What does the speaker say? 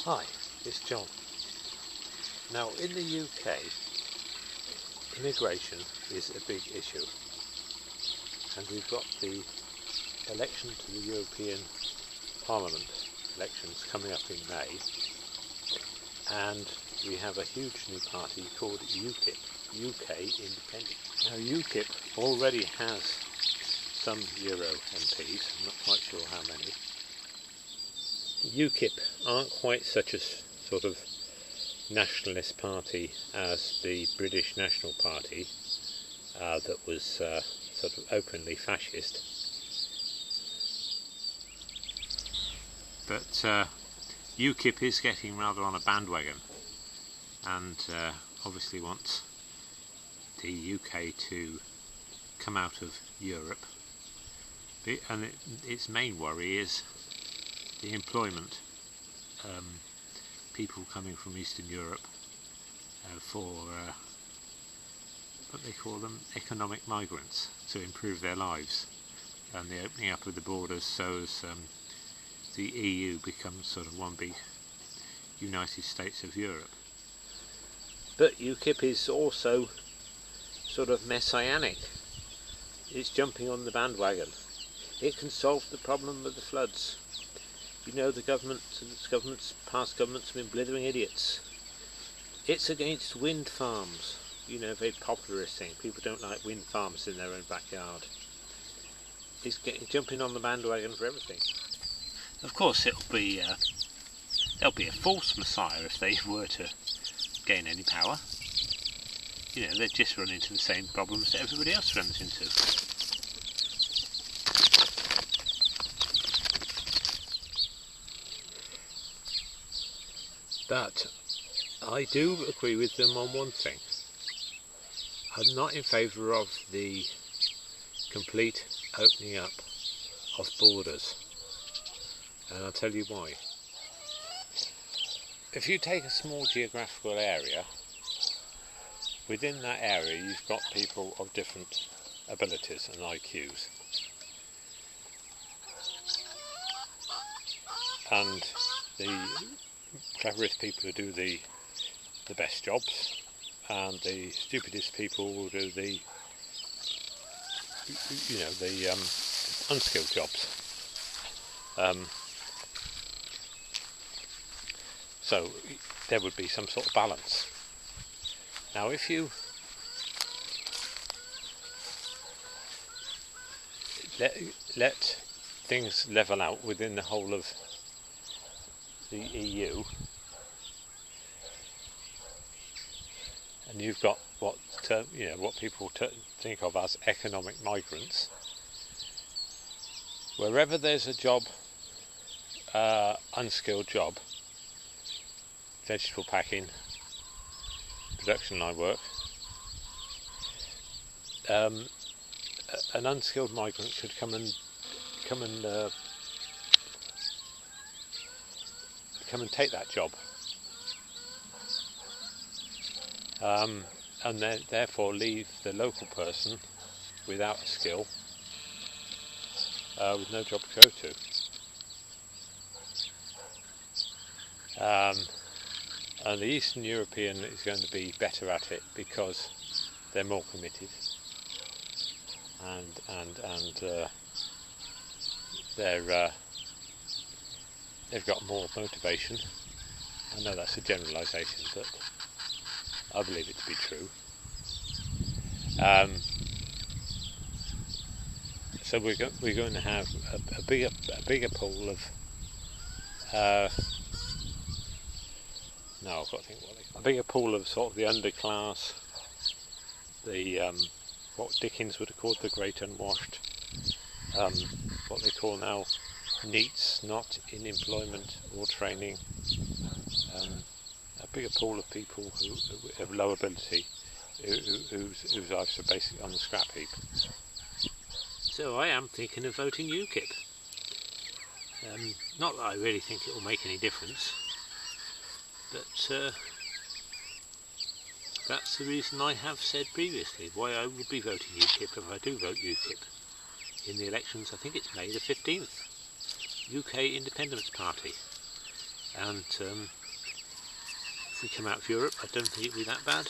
Hi, it's John. Now in the UK, immigration is a big issue, and we've got the election to the European Parliament elections coming up in May, and we have a huge new party called UKIP, UK Independent. Now UKIP already has some Euro MPs, I'm not quite sure how many. UKIP aren't quite such a sort of nationalist party as the British National Party that was sort of openly fascist, but UKIP is getting rather on a bandwagon and obviously wants the UK to come out of Europe, and its main worry is the employment, people coming from Eastern Europe for what they call them, economic migrants, to improve their lives, and the opening up of the borders so as the EU becomes sort of one big United States of Europe. But UKIP is also sort of messianic. It's jumping on the bandwagon. It can solve the problem of the floods. You know, past governments have been blithering idiots. It's against wind farms. You know, very popularist thing. People don't like wind farms in their own backyard. It's jumping on the bandwagon for everything. Of course, there'll be a false messiah if they were to gain any power. You know, they'd just run into the same problems that everybody else runs into. But I do agree with them on one thing. I'm not in favour of the complete opening up of borders, and I'll tell you why. If you take a small geographical area, within that area you've got people of different abilities and IQs, and the cleverest people who do the best jobs, and the stupidest people will do the unskilled jobs. So there would be some sort of balance. Now if you let things level out within the whole of the EU, and you've got what people think of as economic migrants, wherever there's a job, unskilled job, vegetable packing, production line work, an unskilled migrant could come and take that job, and then therefore leave the local person without a skill, with no job to go to. And the Eastern European is going to be better at it because they're more committed, and they've got more motivation. I know that's a generalisation, but I believe it to be true. So we're going to have a bigger pool of a bigger pool of sort of the underclass, the what Dickens would have called the great unwashed, what they call now NEETs, not in employment or training, a bigger pool of people who have low ability, whose lives are basically on the scrap heap. So I am thinking of voting UKIP. Not that I really think it will make any difference, but that's the reason I have said previously why I would be voting UKIP if I do vote UKIP in the elections. I think it's May the 15th. UK Independence Party. and if we come out of Europe, I don't think it'll be that bad.